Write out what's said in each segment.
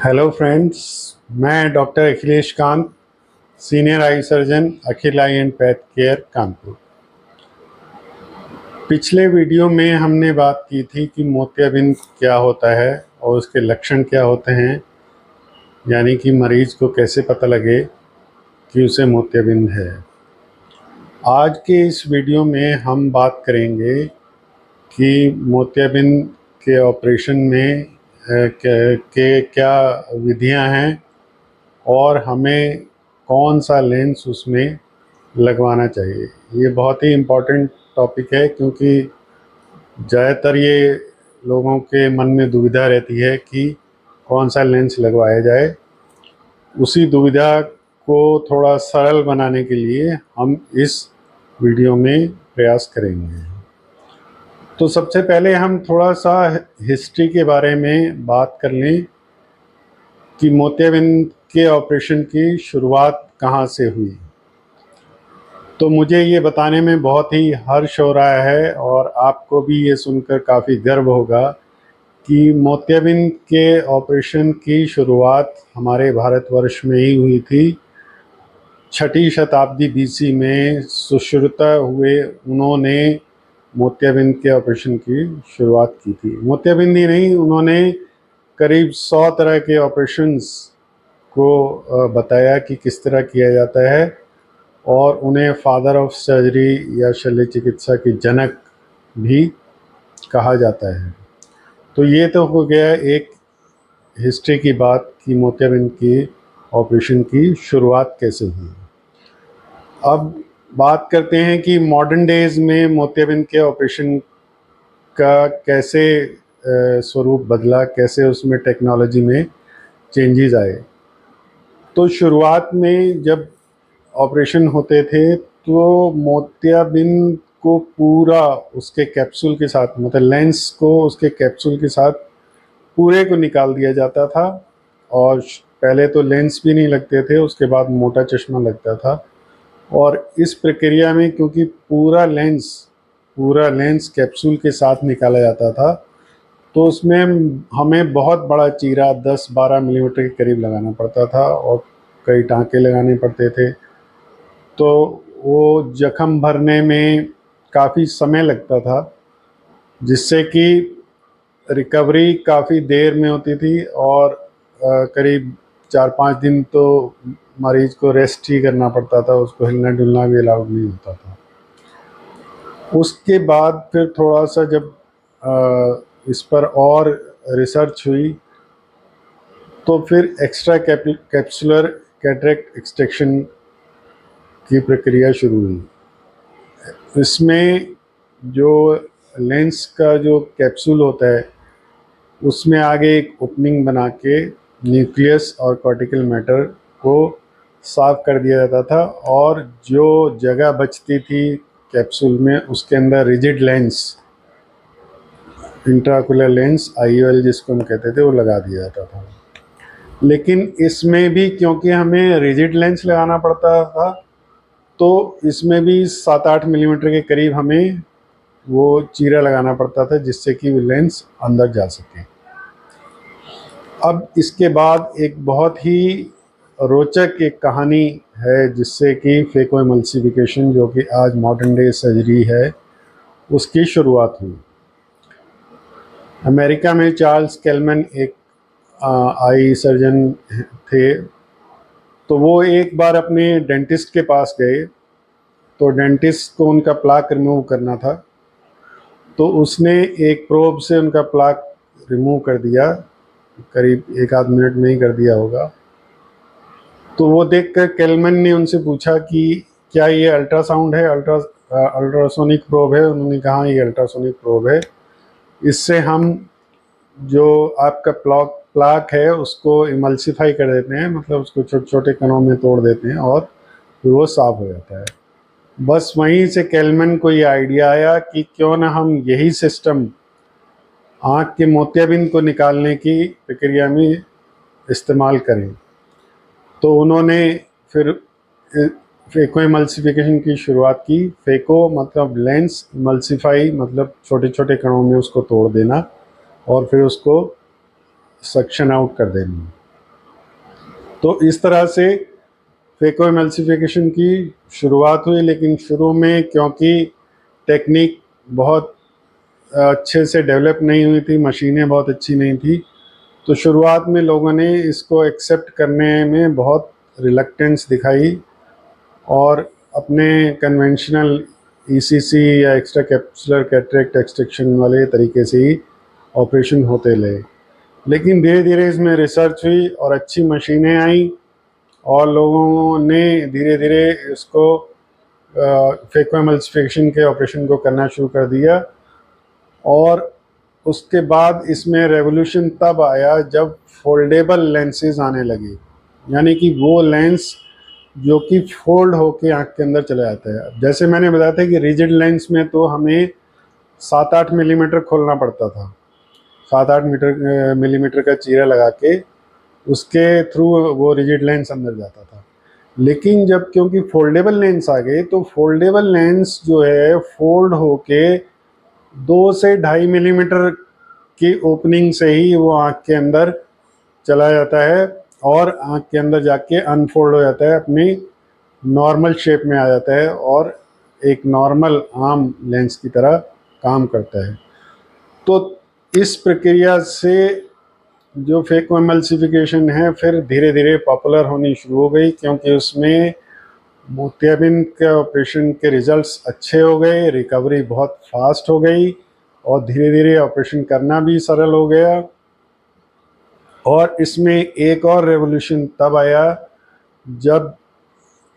Hello friends, मैं doctor Akhilesh Kant, senior eye surgeon, Akhil I and path care, Kanpur. पिछले video में हमने बात की थी कि मोतियाबिंद क्या होता है और उसके लक्षण क्या होते हैं, यानी कि मरीज को कैसे पता लगे कि उसे मोतियाबिंद है। आज के इस वीडियो में हम बात करेंगे कि मोतियाबिंद के ऑपरेशन में क्या विधियां हैं और हमें कौन सा लेंस उसमें लगवाना चाहिए। ये बहुत ही इम्पोर्टेंट टॉपिक है क्योंकि ज़्यादातर ये लोगों के मन में दुविधा रहती है कि कौन सा लेंस लगवाया जाए। उसी दुविधा को थोड़ा सरल बनाने के लिए हम इस वीडियो में प्रयास करेंगे। तो सबसे पहले हम थोड़ा सा हिस्ट्री के बारे में बात कर लें कि मोतियाबिंद के ऑपरेशन की शुरुआत कहाँ से हुई। तो मुझे ये बताने में बहुत ही हर्ष हो रहा है और आपको भी ये सुनकर काफ़ी गर्व होगा कि मोतियाबिंद के ऑपरेशन की शुरुआत हमारे भारतवर्ष में ही हुई थी। 6ठी शताब्दी बीसी में सुश्रुता हुए उन्होंने मोतियाबिंद के ऑपरेशन की शुरुआत की थी। मोतियाबिंद ही नहीं, उन्होंने करीब 100 तरह के ऑपरेशंस को बताया कि किस तरह किया जाता है और उन्हें फादर ऑफ सर्जरी या शल्य चिकित्सा के जनक भी कहा जाता है। तो ये तो हो गया एक हिस्ट्री की बात कि मोतियाबिंद की ऑपरेशन की शुरुआत कैसे हुई। अब बात करते हैं कि मॉडर्न डेज में मोतियाबिंद के ऑपरेशन का कैसे स्वरूप बदला, कैसे उसमें टेक्नोलॉजी में चेंजेस आए। तो शुरुआत में जब ऑपरेशन होते थे तो मोतियाबिंद को पूरा उसके कैप्सूल के साथ, मतलब लेंस को उसके कैप्सूल के साथ पूरे को निकाल दिया जाता था। और पहले तो लेंस भी नहीं लगते थे, उसके बाद मोटा चश्मा लगता था। और इस प्रक्रिया में क्योंकि पूरा लेंस कैप्सूल के साथ निकाला जाता था तो उसमें हमें बहुत बड़ा चीरा 10-12 मिलीमीटर के करीब लगाना पड़ता था और कई टाँके लगाने पड़ते थे। तो वो जख्म भरने में काफ़ी समय लगता था, जिससे कि रिकवरी काफ़ी देर में होती थी और करीब 4-5 दिन तो मरीज को रेस्ट ही करना पड़ता था, उसको हिलना डुलना भी अलाउड नहीं होता था। उसके बाद फिर थोड़ा सा जब इस पर और रिसर्च हुई तो फिर एक्स्ट्रा कैप्सुलर कैटरेक्ट एक्सट्रैक्शन की प्रक्रिया शुरू हुई। इसमें जो लेंस का जो कैप्सूल होता है उसमें आगे एक ओपनिंग बना के न्यूक्लियस और कॉर्टिकल मैटर को साफ कर दिया जाता था और जो जगह बचती थी कैप्सूल में उसके अंदर rigid lens, intraocular lens IOL जिसको हम कहते थे, वो लगा दिया जाता था। लेकिन इसमें भी क्योंकि हमें रिजिड लेंस लगाना पड़ता था तो इसमें भी 7-8 मिलीमीटर के करीब हमें वो चीरा लगाना पड़ता था जिससे कि वो लेंस अंदर जा सके। अब इसके बाद एक बहुत ही रोचक एक कहानी है जिससे कि फेको एमल्सिफिकेशन, जो कि आज मॉडर्न डे सर्जरी है, उसकी शुरुआत हुई। अमेरिका में चार्ल्स केलमैन एक आई सर्जन थे। तो वो एक बार अपने डेंटिस्ट के पास गए तो डेंटिस्ट को उनका प्लाक रिमूव करना था। तो उसने एक प्रोब से उनका प्लाक रिमूव कर दिया, करीब 1-8 मिनट में ही कर दिया होगा। तो वो देखकर केलमैन ने उनसे पूछा कि क्या ये अल्ट्रासाउंड है, अल्ट्रासोनिक प्रोब है। उन्होंने कहा ये अल्ट्रासोनिक प्रोब है, इससे हम जो आपका प्लाक है उसको इमल्सिफाई कर देते हैं, मतलब उसको छोटे छोटे कणों में तोड़ देते हैं और फिर वो साफ हो जाता है। बस वहीं से केलमैन को ये आइडिया आया कि क्यों ना हम यही सिस्टम आँख के मोतियाबिंद को निकालने की प्रक्रिया में इस्तेमाल करें। तो उन्होंने फिर फेको इमल्सिफिकेशन की शुरुआत की। फेको मतलब लेंस, इमल्सिफाई मतलब छोटे छोटे कणों में उसको तोड़ देना और फिर उसको सक्शन आउट कर देना। तो इस तरह से फेको एमल्सिफिकेशन की शुरुआत हुई, लेकिन शुरू में क्योंकि टेक्निक बहुत अच्छे से डेवलप नहीं हुई थी, मशीनें बहुत अच्छी नहीं थी, तो शुरुआत में लोगों ने इसको एक्सेप्ट करने में बहुत रिलक्टेंस दिखाई और अपने कन्वेंशनल ईसीसी या एक्स्ट्रा कैप्सुलर कैटरेक्ट एक्सट्रैक्शन वाले तरीके से ही ऑपरेशन होते रहे। लेकिन धीरे धीरे इसमें रिसर्च हुई और अच्छी मशीनें आई और लोगों ने धीरे धीरे इसको फेको एमल्सिफिकेशन के ऑपरेशन को करना शुरू कर दिया। और उसके बाद इसमें रेवोल्यूशन तब आया जब फोल्डेबल लेंसेज आने लगे, यानी कि वो लेंस जो कि फोल्ड होके आँख के अंदर चला जाता है। जैसे मैंने बताया था कि रिजिड लेंस में तो हमें 7-8 मिलीमीटर खोलना पड़ता था, 7-8 मिलीमीटर का चीरा लगा के उसके थ्रू वो रिजिड लेंस अंदर जाता था। लेकिन जब क्योंकि फोल्डेबल लेंस आ गए तो फोल्डेबल लेंस जो है फोल्ड होके 2 से 2.5 मिलीमीटर की ओपनिंग से ही वो आँख के अंदर चला जाता है और आँख के अंदर जाके अनफोल्ड हो जाता है, अपनी नॉर्मल शेप में आ जाता है और एक नॉर्मल आम लेंस की तरह काम करता है। तो इस प्रक्रिया से जो फेको एमल्सिफिकेशन है फिर धीरे धीरे पॉपुलर होनी शुरू हो गई, क्योंकि उसमें मोतियाबिंद के ऑपरेशन के रिजल्ट्स अच्छे हो गए, रिकवरी बहुत फास्ट हो गई और धीरे धीरे ऑपरेशन करना भी सरल हो गया। और इसमें एक और रेवोल्यूशन तब आया जब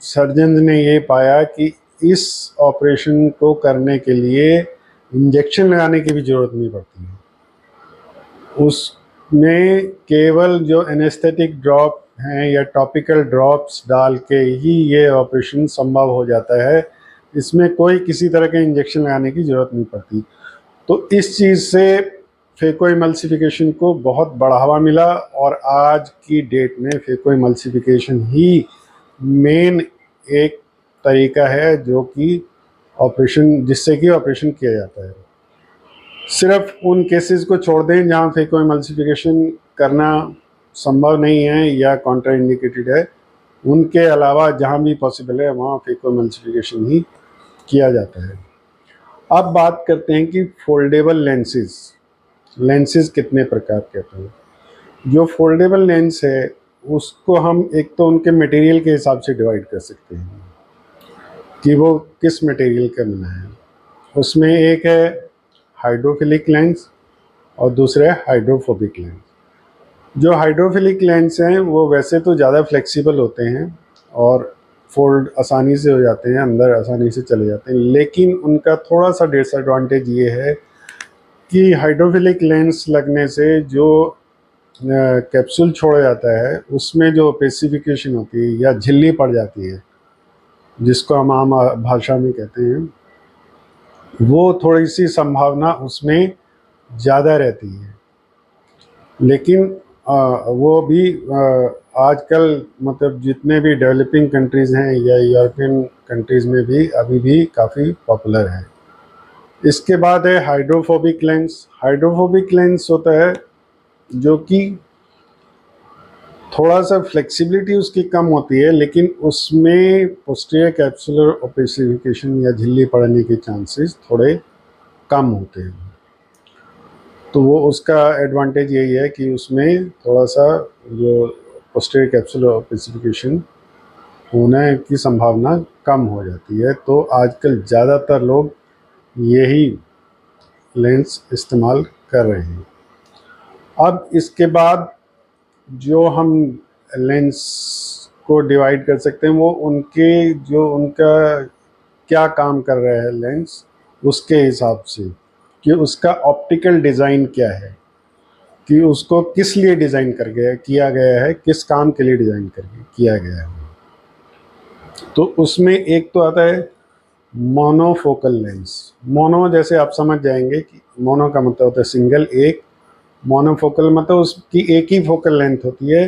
सर्जन ने ये पाया कि इस ऑपरेशन को करने के लिए इंजेक्शन लगाने की भी ज़रूरत नहीं पड़ती है। उसमें केवल जो एनेस्थेटिक ड्रॉप हैं या टॉपिकल ड्रॉप्स डाल के ही ये ऑपरेशन संभव हो जाता है, इसमें कोई किसी तरह के इंजेक्शन लगाने की ज़रूरत नहीं पड़ती। तो इस चीज़ से फेको एमल्सिफिकेशन को बहुत बढ़ावा मिला और आज की डेट में फेको एमल्सिफिकेशन ही मेन एक तरीका है जो कि ऑपरेशन जिससे कि ऑपरेशन किया जाता है। सिर्फ उन केसेस को छोड़ दें जहाँ फेको एमल्सिफिकेशन करना संभव नहीं है या कॉन्ट्राइंडिकेटेड है, उनके अलावा जहाँ भी पॉसिबल है वहाँ फेको एमल्सिफिकेशन ही किया जाता है। अब बात करते हैं कि फोल्डेबल लेंसेज कितने प्रकार के होते हैं। जो फोल्डेबल लेंस है उसको हम एक तो उनके मटेरियल के हिसाब से डिवाइड कर सकते हैं कि वो किस मटेरियल का बना है। उसमें एक है हाइड्रोफिलिक लेंस और दूसरा है हाइड्रोफोबिक लेंस। जो हाइड्रोफिलिक लेंस हैं वो वैसे तो ज़्यादा फ्लेक्सिबल होते हैं और फोल्ड आसानी से हो जाते हैं, अंदर आसानी से चले जाते हैं, लेकिन उनका थोड़ा सा डिसएडवांटेज ये है कि हाइड्रोफिलिक लेंस लगने से जो कैप्सूल छोड़ा जाता है उसमें जो ओपेसिफिकेशन होती है या झिल्ली पड़ जाती है, जिसको हम आम भाषा में कहते हैं, वो थोड़ी सी संभावना उसमें ज़्यादा रहती है। लेकिन वो भी आजकल मतलब जितने भी डेवलपिंग कंट्रीज़ हैं या यूरोपियन कंट्रीज़ में भी अभी भी काफ़ी पॉपुलर है। इसके बाद है हाइड्रोफोबिक लेंस। हाइड्रोफोबिक लेंस होता है जो कि थोड़ा सा फ्लेक्सिबिलिटी उसकी कम होती है, लेकिन उसमें पोस्टीरियर कैप्सुलर ओपेसिफिकेशन या झिल्ली पड़ने के चांसेस थोड़े कम होते हैं। तो वो उसका एडवांटेज यही है कि उसमें थोड़ा सा जो पोस्टीरियर कैप्सुलर ओपेसिफिकेशन होने की संभावना कम हो जाती है। तो आजकल ज़्यादातर लोग यही लेंस इस्तेमाल कर रहे हैं। अब इसके बाद जो हम लेंस को डिवाइड कर सकते हैं वो उनका क्या काम कर रहा है लेंस, उसके हिसाब से कि उसका ऑप्टिकल डिज़ाइन क्या है, कि उसको किस लिए डिज़ाइन किया गया है, किस काम के लिए डिज़ाइन किया गया है। तो उसमें एक तो आता है मोनोफोकल लेंस। मोनो जैसे आप समझ जाएंगे कि मोनो का मतलब होता है सिंगल, एक मोनोफोकल मतलब उसकी एक ही फोकल लेंथ होती है,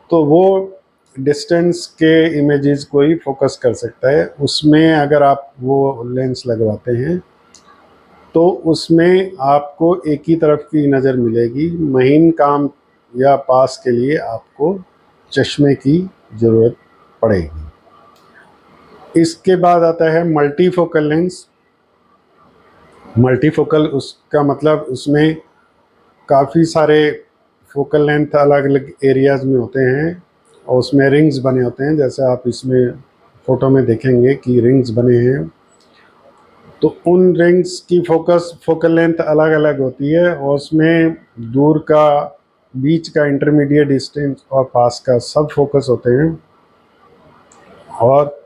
तो वो डिस्टेंस के इमेजेस को ही फोकस कर सकता है। उसमें अगर आप वो लेंस लगवाते हैं तो उसमें आपको एक ही तरफ की नज़र मिलेगी। महीन काम या पास के लिए आपको चश्मे की ज़रूरत पड़ेगी। इसके बाद आता है मल्टीफोकल लेंस। मल्टीफोकल उसका मतलब उसमें काफ़ी सारे फोकल लेंथ अलग अलग एरियाज़ में होते हैं और उसमें रिंग्स बने होते हैं, जैसे आप इसमें फ़ोटो में देखेंगे कि रिंग्स बने हैं। तो उन रिंग्स की फोकल लेंथ अलग अलग होती है और उसमें दूर का, बीच का, इंटरमीडिएट डिस्टेंस और पास का सब फोकस होते हैं। और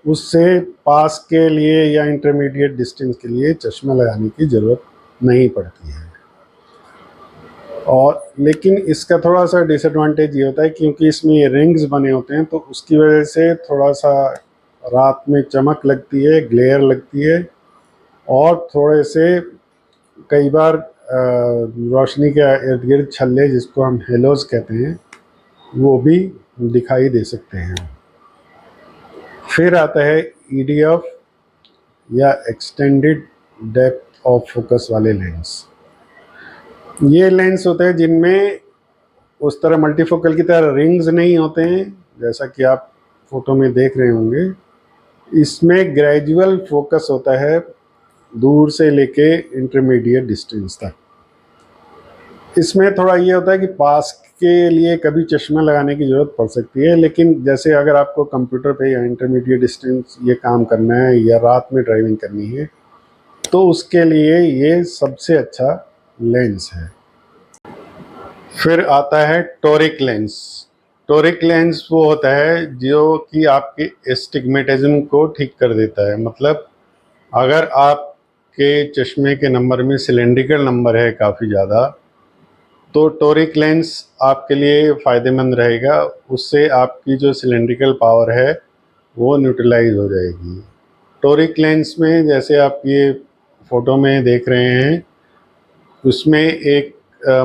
उससे पास के लिए या इंटरमीडिएट डिस्टेंस के लिए चश्मा लगाने की ज़रूरत नहीं पड़ती है। और लेकिन इसका थोड़ा सा डिसएडवांटेज ये होता है क्योंकि इसमें ये रिंग्स बने होते हैं, तो उसकी वजह से थोड़ा सा रात में चमक लगती है, ग्लेयर लगती है और थोड़े से कई बार रोशनी के इर्द गिर्द छल्ले, जिसको हम हेलोज कहते हैं, वो भी दिखाई दे सकते हैं। फिर आता है EDF या एक्सटेंडेड डेप्थ ऑफ फोकस वाले लेंस। ये लेंस होते हैं जिनमें उस तरह मल्टीफोकल की तरह रिंग्स नहीं होते हैं, जैसा कि आप फोटो में देख रहे होंगे। इसमें ग्रेजुअल फोकस होता है दूर से लेके इंटरमीडिएट डिस्टेंस तक। इसमें थोड़ा ये होता है कि पास के लिए कभी चश्मा लगाने की ज़रूरत पड़ सकती है, लेकिन जैसे अगर आपको कंप्यूटर पे या इंटरमीडिएट डिस्टेंस ये काम करना है या रात में ड्राइविंग करनी है, तो उसके लिए ये सबसे अच्छा लेंस है। फिर आता है टोरिक लेंस। टोरिक लेंस वो होता है जो कि आपके एस्टिग्मेटिज्म को ठीक कर देता है। मतलब अगर आपके चश्मे के नंबर में सिलेंड्रिकल नंबर है काफ़ी ज़्यादा, तो टोरिक लेंस आपके लिए फ़ायदेमंद रहेगा। उससे आपकी जो सिलेंड्रिकल पावर है वो न्यूट्रलाइज हो जाएगी। टोरिक लेंस में जैसे आप ये फ़ोटो में देख रहे हैं, उसमें एक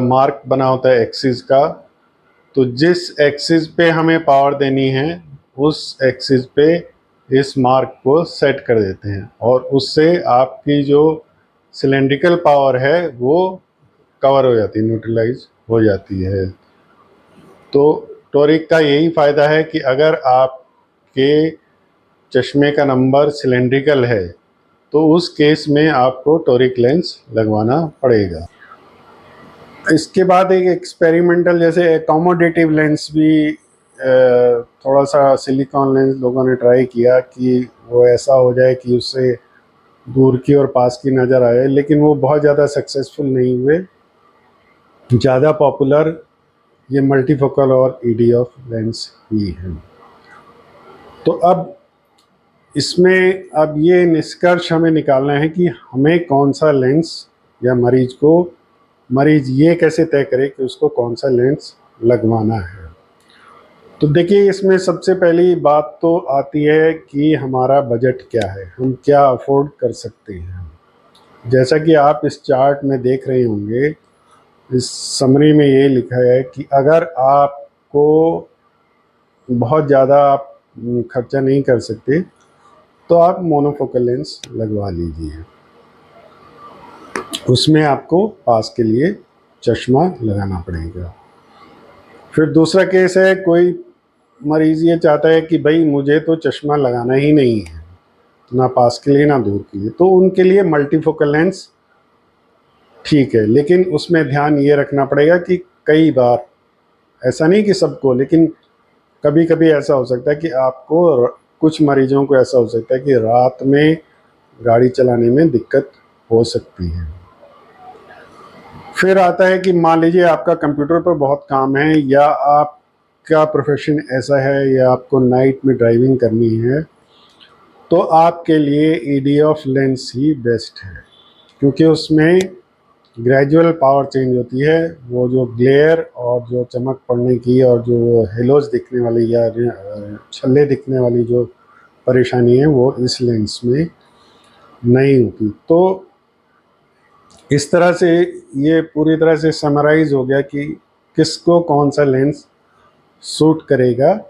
मार्क बना होता है एक्सिस का। तो जिस एक्सिस पे हमें पावर देनी है, उस एक्सिस पे इस मार्क को सेट कर देते हैं और उससे आपकी जो सिलेंड्रिकल पावर है वो कवर हो जाती है, न्यूट्रलाइज हो जाती है। तो टोरिक का यही फ़ायदा है कि अगर आपके चश्मे का नंबर सिलेंड्रिकल है तो उस केस में आपको टोरिक लेंस लगवाना पड़ेगा। इसके बाद एक एक्सपेरिमेंटल जैसे एकोमोडेटिव लेंस भी थोड़ा सा सिलिकॉन लेंस लोगों ने ट्राई किया कि वो ऐसा हो जाए कि उससे दूर की और पास की नज़र आए, लेकिन वो बहुत ज़्यादा सक्सेसफुल नहीं हुए। ज़्यादा पॉपुलर ये मल्टीफोकल और EDF लेंस ही हैं। तो अब इसमें अब ये निष्कर्ष हमें निकालना है कि हमें कौन सा लेंस, या मरीज ये कैसे तय करे कि उसको कौन सा लेंस लगवाना है। तो देखिए, इसमें सबसे पहली बात तो आती है कि हमारा बजट क्या है, हम क्या अफोर्ड कर सकते हैं। जैसा कि आप इस चार्ट में देख रहे होंगे, इस समरी में ये लिखा है कि अगर आपको बहुत ज़्यादा आप खर्चा नहीं कर सकते तो आप मोनोफोकल लेंस लगवा लीजिए। उसमें आपको पास के लिए चश्मा लगाना पड़ेगा। फिर दूसरा केस है, कोई मरीज़ ये चाहता है कि भाई मुझे तो चश्मा लगाना ही नहीं है, ना पास के लिए ना दूर के लिए, तो उनके लिए मल्टीफोकल लेंस ठीक है। लेकिन उसमें ध्यान ये रखना पड़ेगा कि कई बार, ऐसा नहीं कि सबको, लेकिन कभी कभी ऐसा हो सकता है कि आपको, कुछ मरीजों को ऐसा हो सकता है कि रात में गाड़ी चलाने में दिक्कत हो सकती है। फिर आता है कि मान लीजिए आपका कंप्यूटर पर बहुत काम है, या आपका प्रोफेशन ऐसा है, या आपको नाइट में ड्राइविंग करनी है, तो आपके लिए EDF लेंस ही बेस्ट है, क्योंकि उसमें ग्रेजुअल पावर चेंज होती है। वो जो ग्लेयर और जो चमक पड़ने की और जो हेलोज दिखने वाली या छल्ले दिखने वाली जो परेशानी है, वो इस लेंस में नहीं होती। तो इस तरह से ये पूरी तरह से समराइज हो गया कि किसको कौन सा लेंस सूट करेगा।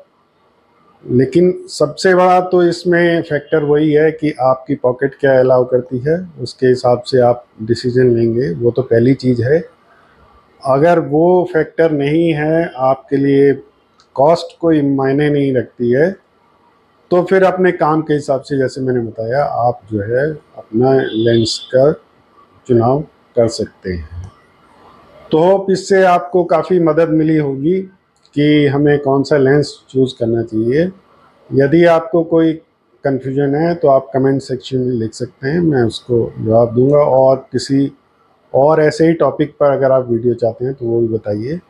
लेकिन सबसे बड़ा तो इसमें फैक्टर वही है कि आपकी पॉकेट क्या अलाउ करती है, उसके हिसाब से आप डिसीजन लेंगे। वो तो पहली चीज़ है। अगर वो फैक्टर नहीं है आपके लिए कॉस्ट कोई मायने नहीं रखती है, तो फिर अपने काम के हिसाब से, जैसे मैंने बताया, आप जो है अपना लेंस का चुनाव कर सकते हैं। तो होप इससे आपको काफ़ी मदद मिली होगी कि हमें कौन सा लेंस चूज़ करना चाहिए। यदि आपको कोई कन्फ्यूजन है तो आप कमेंट सेक्शन में लिख सकते हैं, मैं उसको जवाब दूंगा। और किसी और ऐसे ही टॉपिक पर अगर आप वीडियो चाहते हैं तो वो भी बताइए,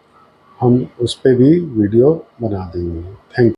हम उस पर भी वीडियो बना देंगे। Thank you.